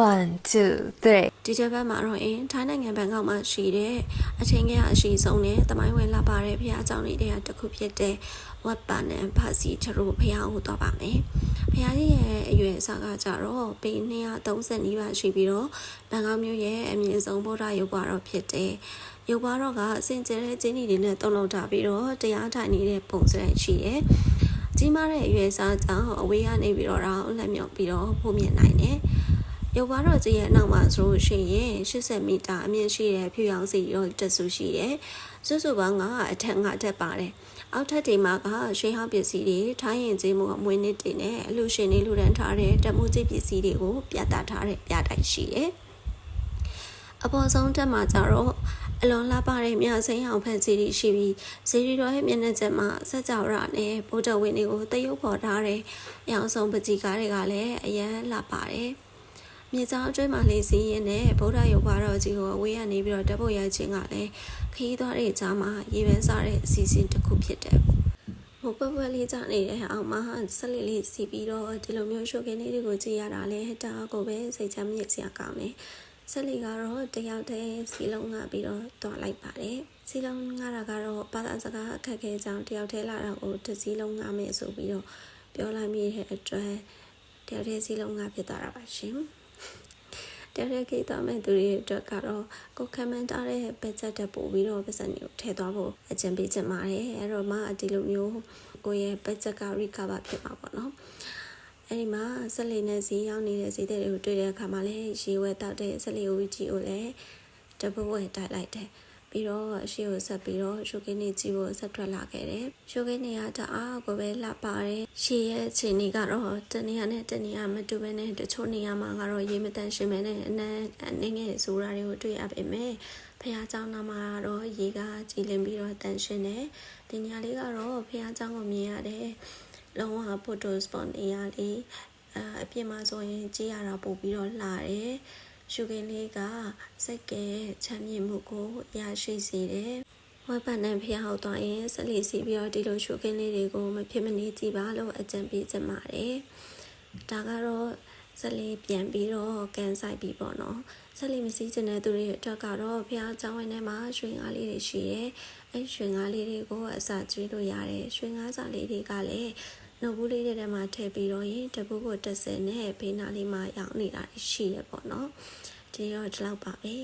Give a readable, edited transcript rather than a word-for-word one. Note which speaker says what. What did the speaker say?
Speaker 1: 1, 2, 3.
Speaker 2: ဒီတစ်ပတ်မှာတော့ထိုင်းနိုင်ငံဘန်ကောက်မှာရှိတဲ့အချိန်ကအရှိဆုံးနဲ့တမိုင်းဝင်လာပါတဲ့ဖះအကြောင်းလေးတွေကတစ်ခုဖြစ်တဲ့ဝတ်ပန်နဲ့ဖာစီချရိုဖះကိုတော့ပါမယ်။ဖះကြီးရဲ့အရွယ်အစားကကြတော့ပေ230နီးပါးရှိပြီးတော့ဘန်ကောက်မြို့ရဲ့အမြင့်ဆုံးဗုဒ္ဓရုပ်ပွားတော်ဖြစ်တဲ့ရုပ်ပွားတော်ကအစင်ကျဲတဲ့ကျင်းတွေနဲ့တုံ့လောက်ထားပြီးတော့တရားထိုင်နေတဲ့ပုံစံရှိတယ်။ကြီးမားတဲ့အရွယ်အစားကြောင့်အဝေးကနေပြီးတော့လက်မြော့ပြီးတော့ဖုံးမြင်နိုင်တယ်။ရုပ်ပွားတော်ကြီးရဲ့အနောက်မှာဆိုလို့ရှိရင်80မီတာအမြင့်ရှိတဲ့ဖြူရောင်စီရောတက်ဆူရှိတယ်။စုစုပေါင်းကအထက်5ထက်ပါတယ်။အောက်ထပ်တွေမှာကရွှေဟောင်းပစ္စည်းတွေထိုင်းရင်ကျေးမှုအမွေးနစ်တွေနဲ့အလှရှင်တွေလူဒန်းထားတဲ့တမှုကြီးပစ္စည်းတွေကိုပြသထားတဲ့ပြတိုက်ရှိတယ်။အပေါ်ဆုံးတက်မှာကျတော့အလွန်လှပတဲ့မြစိမ်းအောင်ဖက်စီတွေရှိပြီးဇီရီတော်ရဲ့မျက်နှာချက်မှာစက်ကြောရနဲ့ဗုဒ္ဓဝင်းတွေကိုတရုပ်ပေါ်ထားတဲ့အယောင်ဆုံးပကြီးကားတွေကလည်းအရန်လှပါတယ်။မြေကြောင်အတွင်းမှာလေးစီးရင်နဲ့ဗုဒ္ဓရုပ်ပွားတော်ကြီးကိုအဝေးကနေပြီးတော့ဓာတ်ပုံရိုက်ခြင်းကလည်းခရီးသွားတဲ့ကြားမှာရေပန်းစားတဲ့အစီအစဉ်တစ်ခုဖြစ်တယ်။ဟိုပွဲလေးကြနေတဲ့အောင်မှာဆက်လက်လေးစီးပြီးတော့ဒီလိုမျိုးရှိုးကင်းလေးတွေကိုကြည့်ရတာလည်းတအားကိုပဲစိတ်ချမ်းမြေ့စရာကောင်းတယ်။ဆက်လက်ကတော့တယောက်တည်းစီလုံးငါပြီးတော့တွားလိုက်ပါတယ်။စီလုံးငါတာကတော့ဘာသာစကားအခက်ခဲကြောင်းတယောက်တည်းလာတော့ကိုတစ်စီလုံးငါမယ်ဆိုပြီးတော့ပြောလိုက်မိတဲ့အတွက်တယောက်တည်းစီလုံးငါဖြစ်သွားတာပါရှင်။တရကိတမဲ့သူတွေအတွက်ကတော့ကိုကမန်တာတဲ့ဘတ်ဂျက်တက်ပို့ပြီးတော့ပတ်စံတွေကိုထည့်သွားဖို့အကြံပေးချင်ပါတယ်အဲ့တော့မှဒီလိုမျိုးကိုရဲ့ဘတ်ဂျက်က recover ဖြစ်မှာပေါ့နော်အဲ့ဒီမှာဆက်လီနဲ့ဈေးရောက်နေတဲ့ဈေးတွေကိုတွေ့တဲ့အခါမှာလည်းရေဝဲတောက်တဲ့ဆက်လီဝီကြီးကိုလည်းတပုတ်ဝဲတိုက်လိုက်တယ်ပြီးတော့အရှိကိုဆက်ပြီးတော့ရှုကင်းနေကြည့်ဖို့ဆက်ထွက်လာခဲ့တယ်ရှုကင်းနေရတအားကိုပဲလှပါတယ်ရှေ့ရဲ့အခြေအနေကတော့တနေရာနဲ့တနေရာမတူဘဲနဲ့တချို့နေရာမှာကတော့ရေမတန်ရှင်းမဲနဲ့အနေငယ်ဆိုတာတွေကိုတွေ့ရပေမဲ့ဖះเจ้าနာမှာတော့ရေကကြည်လင်ပြီးတော့တန်ရှင်းတယ်ဒီနေရာလေးကတော့ဖះเจ้าကိုမြင်ရတယ်လုံးဝ photo spot နေရာလေးအပြင်မှာဆိုရင်ကြည့်ရတာပို့ပြီးတော့လှတယ်ရှုကင်းလေးကစိတ်ကဲချမ်းမြေ့မှုကိုရရှိစေတယ်။ဝက်ပတ်နဲ့ဖျားဟောက်သွားရင်ဆက်လီစီပြီးတော့ဒီလိုရှုကင်းလေးတွေကိုမဖြစ်မနေကြည့်ပါလို့အကြံပေးချင်ပါတယ်။ဒါကတော့ဆက်လီပြန်ပြီးတော့ကန်ဆိုင်ပြီးပေါ့နော်။ဆက်လီမစည်းချင်တဲ့သူတွေအတွက်ကတော့ဖျားကျောင်းဝင်းထဲမှာရွှေငါးလေးတွေရှိတယ်။အဲရွှေငါးလေးတွေကိုအစာကျွေးလို့ရတယ်။ရွှေငါးစာလေးတွေကလည်းနှုတ်ဘူးလေးတွေထဲမှာထည့်ပြီးတော့ရင်တပူးကိုတက်စင်နဲ့ဘေးနားလေးမှာရောင်းနေတာရှိရပေါ့နော်ဒီတော့ဒီလောက်ပါပဲ